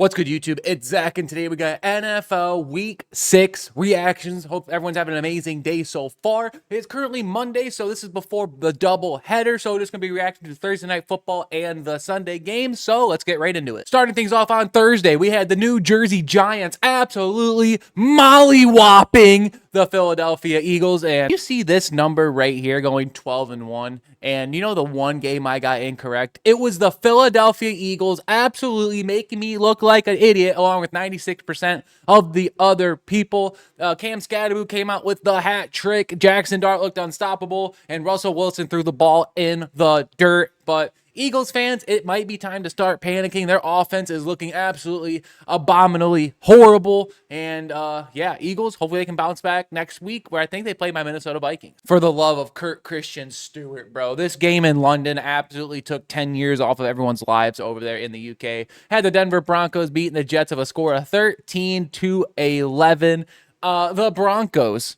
What's good, YouTube? It's Zach, and today we got NFL Week 6 reactions. Hope everyone's having an amazing day so far. It's currently Monday, so this is before the double header, so we're just going to be reacting to Thursday Night Football and the Sunday game, so let's get right into it. Starting things off on Thursday, we had the New Jersey Giants absolutely mollywopping the Philadelphia Eagles, and you see this number right here going 12-1, and you know the one game I got incorrect? It was the Philadelphia Eagles absolutely making me look like an idiot, along with 96% of the other people. Cam Scadaboo came out with the hat trick. Jackson Dart looked unstoppable, and Russell Wilson threw the ball in the dirt. But Eagles fans, it might be time to start panicking. Their offense is looking absolutely abominably horrible. And yeah, Eagles, hopefully they can bounce back next week, where I think they play my Minnesota Vikings. For the love of Kurt Christian Stewart, bro. This game in London absolutely took 10 years off of everyone's lives over there in the UK. Had the Denver Broncos beating the Jets of a score of 13-11. The Broncos.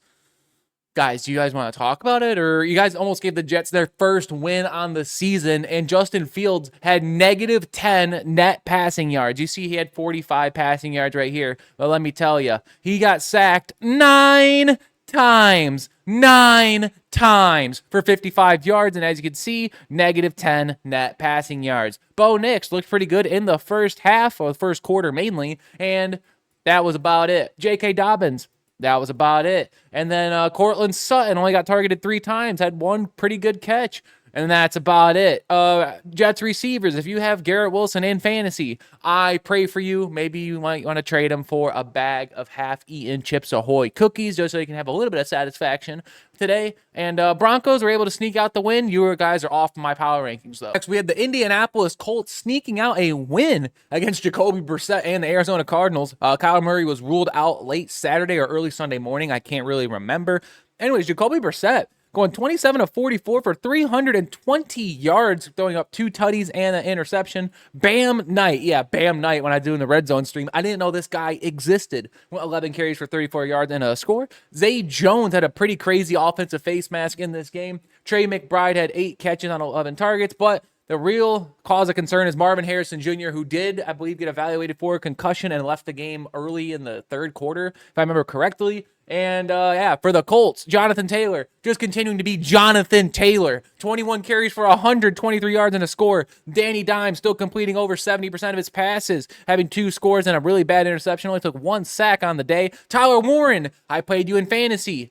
Guys, do you guys want to talk about it? Or you guys almost gave the Jets their first win on the season, and Justin Fields had -10 net passing yards. You see he had 45 passing yards right here. But let me tell you, he got sacked 9 times. 9 times for 55 yards, and as you can see, -10 net passing yards. Bo Nix looked pretty good in the first half, or the first quarter mainly, and that was about it. J.K. Dobbins, that was about it. And then Cortland Sutton only got targeted 3 times, had one pretty good catch. And that's about it. Jets receivers, if you have Garrett Wilson in fantasy, I pray for you. Maybe you might want to trade him for a bag of half-eaten Chips Ahoy cookies, just so you can have a little bit of satisfaction today. And Broncos were able to sneak out the win. You guys are off my power rankings, though. Next, we had the Indianapolis Colts sneaking out a win against Jacoby Brissett and the Arizona Cardinals. Kyler Murray was ruled out late Saturday or early Sunday morning. I can't really remember. Anyways, Jacoby Brissett going 27 of 44 for 320 yards, throwing up 2 tutties and an interception. Bam Knight. Yeah, Bam Knight, when I do in the Red Zone stream. I didn't know this guy existed. 11 carries for 34 yards and a score. Zay Jones had a pretty crazy offensive face mask in this game. Trey McBride had 8 catches on 11 targets, but the real cause of concern is Marvin Harrison Jr., who did, I believe, get evaluated for a concussion and left the game early in the third quarter, if I remember correctly. And yeah, for the Colts, Jonathan Taylor, just continuing to be Jonathan Taylor. 21 carries for 123 yards and a score. Danny Dimes still completing over 70% of his passes, having 2 scores and a really bad interception. Only took 1 sack on the day. Tyler Warren, I played you in fantasy.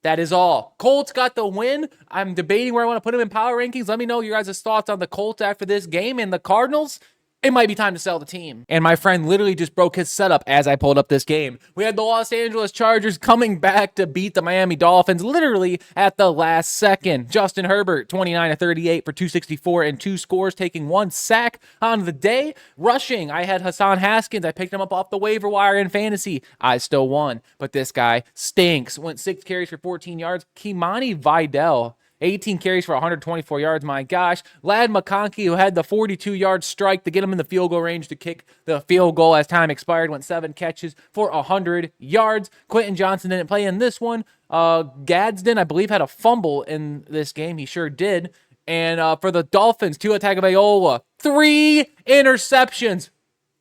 That is all. Colts got the win. I'm debating where I want to put him in power rankings. Let me know your guys' thoughts on the Colts after this game. And the Cardinals, it might be time to sell the team. And my friend literally just broke his setup as I pulled up this game. We had the Los Angeles Chargers coming back to beat the Miami Dolphins literally at the last second. Justin Herbert, 29 of 38 for 264 and 2 scores, taking 1 sack on the day. Rushing, I had Hassan Haskins. I picked him up off the waiver wire in fantasy. I still won, but this guy stinks. Went 6 carries for 14 yards. Kimani Vidal, 18 carries for 124 yards. My gosh. Lad McConkey, who had the 42-yard strike to get him in the field goal range to kick the field goal as time expired, went 7 catches for 100 yards. Quentin Johnson didn't play in this one. Gadsden, I believe, had a fumble in this game. He sure did. And for the Dolphins, Tua Tagovailoa, 3 interceptions.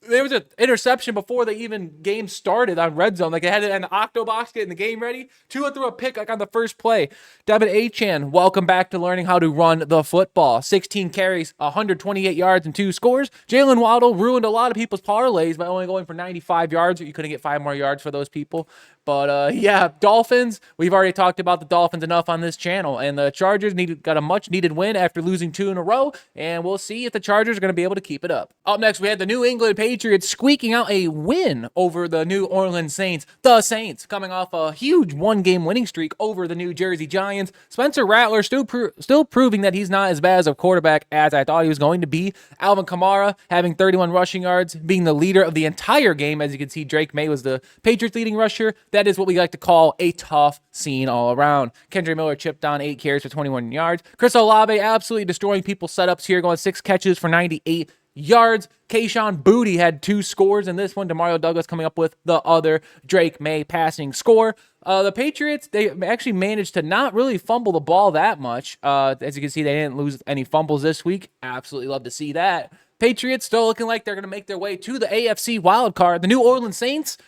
There was an interception before the even game started on Red Zone. Like, they had it in the Octobox getting the game ready. Tua threw a pick like on the first play. Devin Achane, welcome back to learning how to run the football. 16 carries, 128 yards, and 2 scores. Jalen Waddle ruined a lot of people's parlays by only going for 95 yards. You couldn't get 5 more yards for those people. But yeah, Dolphins, we've already talked about the Dolphins enough on this channel. And the Chargers got a much-needed win after losing 2 in a row. And we'll see if the Chargers are going to be able to keep it up. Up next, we had the New England Patriots squeaking out a win over the New Orleans Saints. The Saints coming off a huge 1-game winning streak over the New Jersey Giants. Spencer Rattler still proving that he's not as bad as a quarterback as I thought he was going to be. Alvin Kamara having 31 rushing yards, being the leader of the entire game. As you can see, Drake May was the Patriots leading rusher. That is what we like to call a tough scene all around. Kendra Miller chipped on 8 carries for 21 yards. Chris Olave absolutely destroying people's setups here, going 6 catches for 98 yards. Kayshon Boutte had 2 scores in this one. Demario Douglas coming up with the other Drake May passing score. The Patriots, they actually managed to not really fumble the ball that much. As you can see, they didn't lose any fumbles this week. Absolutely love to see that. Patriots still looking like they're going to make their way to the AFC wild card. The New Orleans Saints,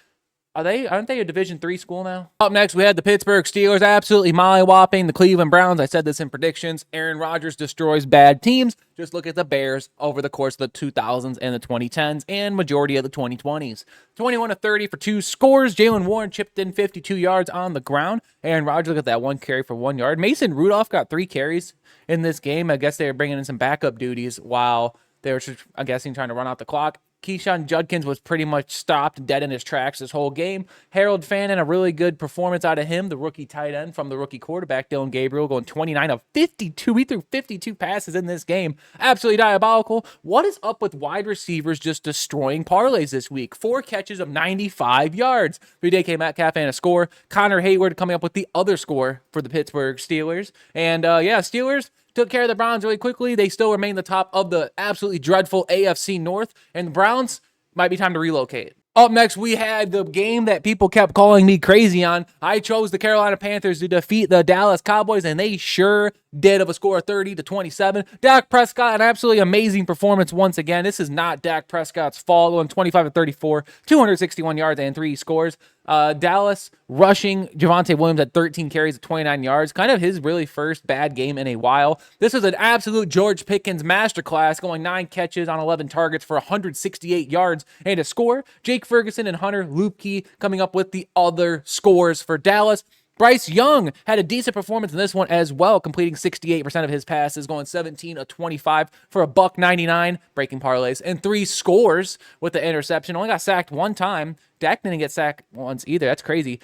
aren't they a Division III school now? Up next, we had the Pittsburgh Steelers absolutely molly-whopping the Cleveland Browns. I said this in predictions. Aaron Rodgers destroys bad teams. Just look at the Bears over the course of the 2000s and the 2010s and majority of the 2020s. 21-30 for 2 scores. Jalen Warren chipped in 52 yards on the ground. Aaron Rodgers, look at that, 1 carry for 1 yard. Mason Rudolph got 3 carries in this game. I guess they were bringing in some backup duties while they were, I'm guessing, trying to run out the clock. Keyshawn Judkins was pretty much stopped dead in his tracks this whole game. Harold Fannin, a really good performance out of him, the rookie tight end from the rookie quarterback, Dylan Gabriel, going 29 of 52. He threw 52 passes in this game. Absolutely diabolical. What is up with wide receivers just destroying parlays this week? 4 catches of 95 yards. DK Metcalf and a score. Connor Hayward coming up with the other score for the Pittsburgh Steelers. And Steelers took care of the Browns really quickly. They still remain the top of the absolutely dreadful AFC North, and the Browns might be time to relocate. Up next, we had the game that people kept calling me crazy on. I chose the Carolina Panthers to defeat the Dallas Cowboys, and they sure did, of a score of 30-27. Dak Prescott, an absolutely amazing performance once again. This is not Dak Prescott's fault. Going 25-34, 261 yards and 3 scores. Dallas rushing. Javonte Williams had 13 carries at 29 yards. Kind of his really first bad game in a while. This was an absolute George Pickens masterclass, going 9 catches on 11 targets for 168 yards and a score. Jake Ferguson and Hunter Luepke coming up with the other scores for Dallas. Bryce Young had a decent performance in this one as well, completing 68% of his passes, going 17-25 for a $1.99, breaking parlays, and 3 scores with the interception. Only got sacked 1 time. Dak didn't get sacked once either. That's crazy.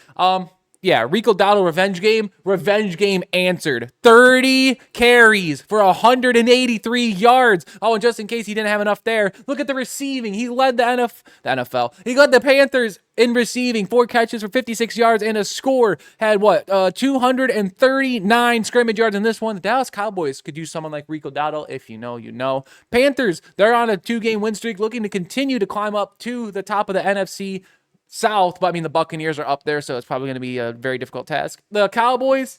Rico Dowdle revenge game answered. 30 carries for 183 yards. Oh, and just in case he didn't have enough there, look at the receiving. He led the NFL. He led the Panthers in receiving. 4 catches for 56 yards and a score. Had 239 scrimmage yards in this one. The Dallas Cowboys could use someone like Rico Dowdle. If you know, you know. Panthers, they're on a 2-game win streak, looking to continue to climb up to the top of the NFC South, but I mean, the Buccaneers are up there, so it's probably going to be a very difficult task. The Cowboys,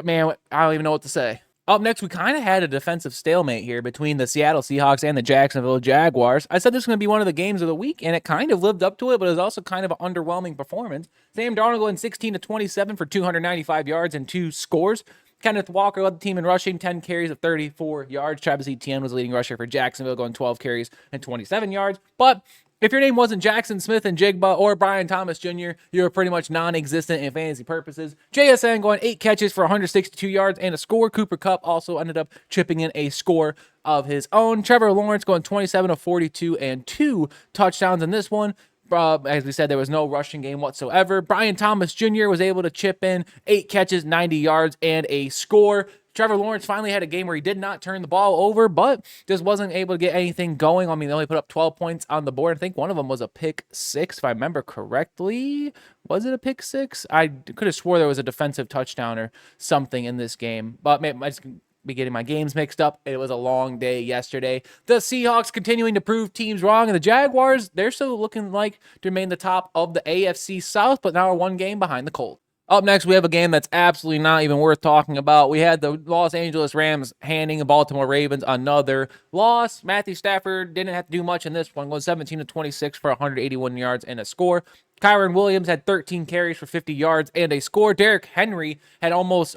man, I don't even know what to say. Up next, we kind of had a defensive stalemate here between the Seattle Seahawks and the Jacksonville Jaguars. I said this was going to be one of the games of the week, and it kind of lived up to it, but it was also kind of an underwhelming performance. Sam Darnold going 16-27 for 295 yards and 2 scores. Kenneth Walker led the team in rushing, 10 carries of 34 yards. Travis Etienne was leading rusher for Jacksonville, going 12 carries and 27 yards. But if your name wasn't Jackson Smith and Jigba or Brian Thomas Jr., you were pretty much non-existent in fantasy purposes. JSN going 8 catches for 162 yards and a score. Cooper Kupp also ended up chipping in a score of his own. Trevor Lawrence going 27-42 and 2 touchdowns in this one. As we said, there was no rushing game whatsoever. Brian Thomas Jr. was able to chip in 8 catches, 90 yards, and a score. Trevor Lawrence finally had a game where he did not turn the ball over, but just wasn't able to get anything going. I mean, they only put up 12 points on the board. I think one of them was a pick 6, if I remember correctly. Was it a pick 6? I could have swore there was a defensive touchdown or something in this game, but maybe I just be getting my games mixed up. It was a long day yesterday. The Seahawks continuing to prove teams wrong, and the Jaguars, they're still looking like to remain the top of the AFC South, but now are 1 game behind the Colts. Up next, we have a game that's absolutely not even worth talking about. We had the Los Angeles Rams handing the Baltimore Ravens another loss. Matthew Stafford didn't have to do much in this one, going 17-26 for 181 yards and a score. Kyron Williams had 13 carries for 50 yards and a score. Derrick Henry had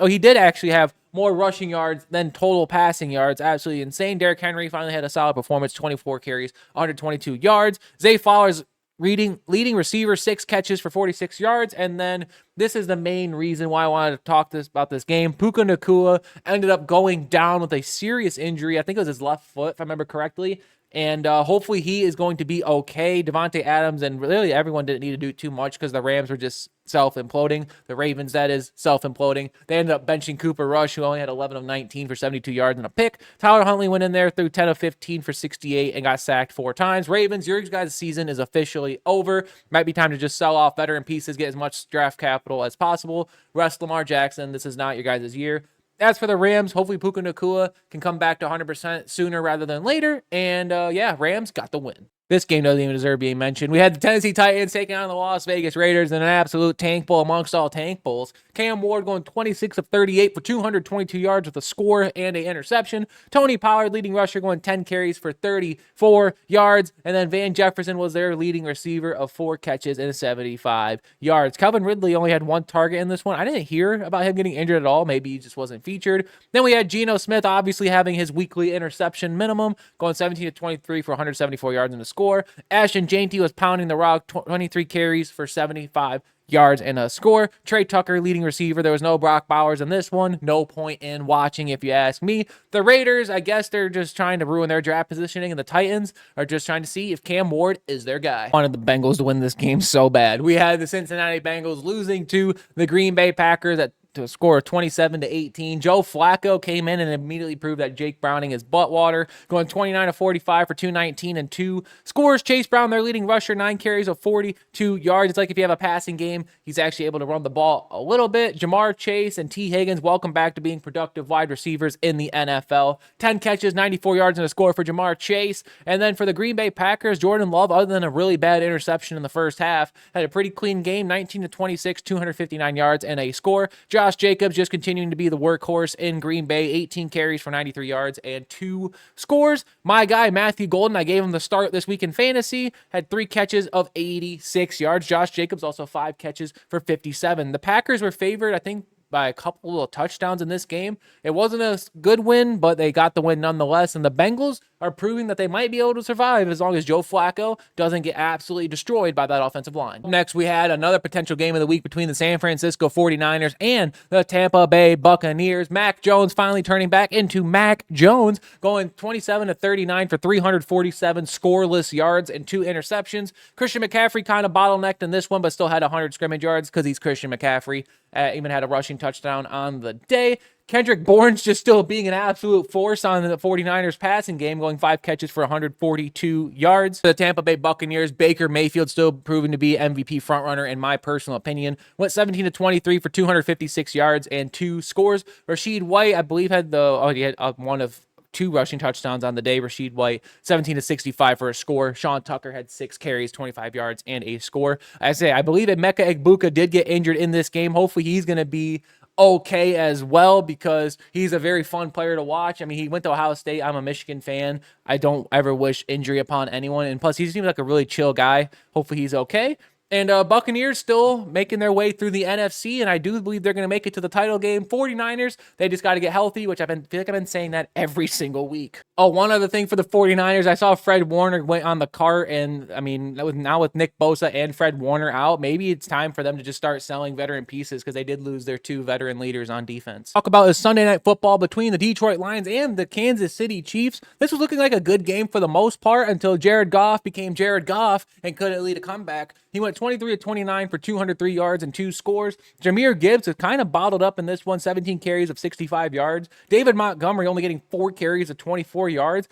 he did actually have more rushing yards than total passing yards. Absolutely insane. Derrick Henry finally had a solid performance, 24 carries, 122 yards. Zay Flowers leading receiver, 6 catches for 46 yards. And then this is the main reason why I wanted to talk about this game. Puka Nacua ended up going down with a serious injury. I think it was his left foot, if I remember correctly. And hopefully he is going to be okay. Devontae Adams and really everyone didn't need to do too much because the Rams were just self-imploding. The Ravens, that is, self-imploding. They ended up benching Cooper Rush, who only had 11 of 19 for 72 yards and a pick. Tyler Huntley went in there, threw 10 of 15 for 68 and got sacked 4 times. Ravens, your guys' season is officially over. Might be time to just sell off veteran pieces, get as much draft capital as possible. Rest Lamar Jackson. This is not your guys' year. As for the Rams, hopefully Puka Nacua can come back to 100% sooner rather than later. And Rams got the win. This game doesn't even deserve being mentioned. We had the Tennessee Titans taking on the Las Vegas Raiders in an absolute tank bowl amongst all tank bowls. Cam Ward going 26 of 38 for 222 yards with a score and an interception. Tony Pollard, leading rusher, going 10 carries for 34 yards. And then Van Jefferson was their leading receiver of 4 catches and 75 yards. Calvin Ridley only had 1 target in this one. I didn't hear about him getting injured at all. Maybe he just wasn't featured. Then we had Geno Smith, obviously having his weekly interception minimum, going 17 of 23 for 174 yards in the score. Ashton Jainty was pounding the rock, 23 carries for 75 yards and a score. Trey Tucker, leading receiver. There was no Brock Bowers in this one. No point in watching, if you ask me. The Raiders, I guess they're just trying to ruin their draft positioning, and the Titans are just trying to see if Cam Ward is their guy. I wanted the Bengals to win this game so bad. We had the Cincinnati Bengals losing to the Green Bay Packers to a score of 27-18. Joe Flacco came in and immediately proved that Jake Browning is butt water, going 29 of 45 for 219 and 2 scores. Chase Brown, their leading rusher, 9 carries of 42 yards. It's like if you have a passing game, he's actually able to run the ball a little bit. Jamar Chase and T. Higgins, welcome back to being productive wide receivers in the NFL. 10 catches, 94 yards, and a score for Jamar Chase. And then for the Green Bay Packers, Jordan Love, other than a really bad interception in the first half, had a pretty clean game, 19 to 26, 259 yards, and a score. Josh Jacobs just continuing to be the workhorse in Green Bay, 18 carries for 93 yards and 2 scores. My guy, Matthew Golden, I gave him the start this week in fantasy, had 3 catches of 86 yards. Josh Jacobs also 5 catches for 57. The Packers were favored, I think, by a couple little touchdowns in this game. It wasn't a good win, but they got the win nonetheless. And the Bengals are proving that they might be able to survive as long as Joe Flacco doesn't get absolutely destroyed by that offensive line. Next, we had another potential game of the week between the San Francisco 49ers and the Tampa Bay Buccaneers. Mac Jones finally turning back into Mac Jones, going 27 to 39 for 347 scoreless yards and 2 interceptions. Christian McCaffrey kind of bottlenecked in this one, but still had 100 scrimmage yards because he's Christian McCaffrey. Even had a rushing touchdown on the day. Kendrick Bourne's just still being an absolute force on the 49ers passing game, going 5 catches for 142 yards. For the Tampa Bay Buccaneers, Baker Mayfield still proving to be MVP frontrunner in my personal opinion. Went 17 to 23 for 256 yards and 2 scores. Rashid White, I believe, had one of 2 rushing touchdowns on the day. Rashid White, 17 to 65 for a score. Sean Tucker had 6 carries, 25 yards, and a score. I believe Emeka Egbuka did get injured in this game. Hopefully he's going to be okay as well, because he's a very fun player to watch. I mean, he went to Ohio State. I'm a Michigan fan. I don't ever wish injury upon anyone. And plus, he seems like a really chill guy. Hopefully he's okay. And Buccaneers still making their way through the NFC, and I do believe they're going to make it to the title game. 49ers, they just got to get healthy, which feel like I've been saying that every single week. Oh, one other thing for the 49ers, I saw Fred Warner went on the cart, and I mean, now with Nick Bosa and Fred Warner out, maybe it's time for them to just start selling veteran pieces, because they did lose their 2 veteran leaders on defense. Talk about the Sunday Night Football between the Detroit Lions and the Kansas City Chiefs. This was looking like a good game for the most part until Jared Goff became Jared Goff and couldn't lead a comeback. He went 23 to 29 for 203 yards and 2 scores. Jahmyr Gibbs is kind of bottled up in this one, 17 carries of 65 yards. David Montgomery only getting 4 carries of 24 yards.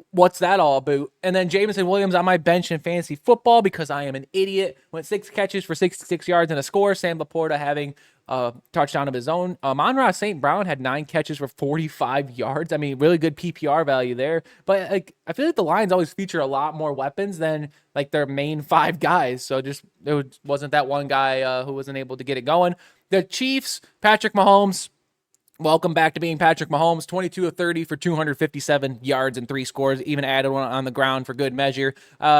What's that all about? And then Jameson Williams on my bench in fantasy football because I am an idiot. Went 6 catches for 66 yards and a score. Sam Laporta having a touchdown of his own. Amon-Ra St. Brown had 9 catches for 45 yards. I mean, really good PPR value there. But I feel like the Lions always feature a lot more weapons than like their main 5 guys. So just there wasn't that one guy who wasn't able to get it going. The Chiefs, Patrick Mahomes. Welcome back to being Patrick Mahomes, 22 of 30 for 257 yards and 3 scores, even added one on the ground for good measure.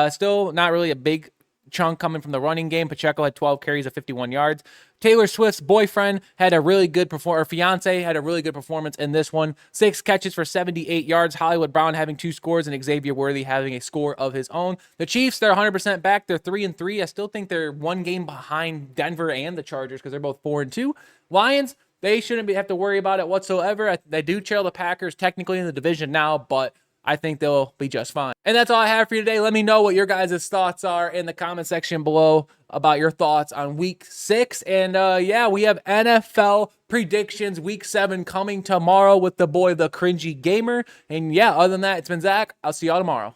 Still not really a big chunk coming from the running game. Pacheco had 12 carries of 51 yards. Taylor Swift's boyfriend had a really good fiance had a really good performance in this one. 6 catches for 78 yards. Hollywood Brown having 2 scores and Xavier Worthy having a score of his own. The Chiefs, they're 100% back. They're 3-3. I still think they're 1 game behind Denver and the Chargers because they're both 4-2. Lions, they shouldn't have to worry about it whatsoever. They do trail the Packers technically in the division now, but I think they'll be just fine. And that's all I have for you today. Let me know what your guys' thoughts are in the comment section below about your thoughts on week 6. And yeah, we have NFL predictions week 7 coming tomorrow with the boy, the Cringy Gamer. And yeah, other than that, it's been Zach. I'll see y'all tomorrow.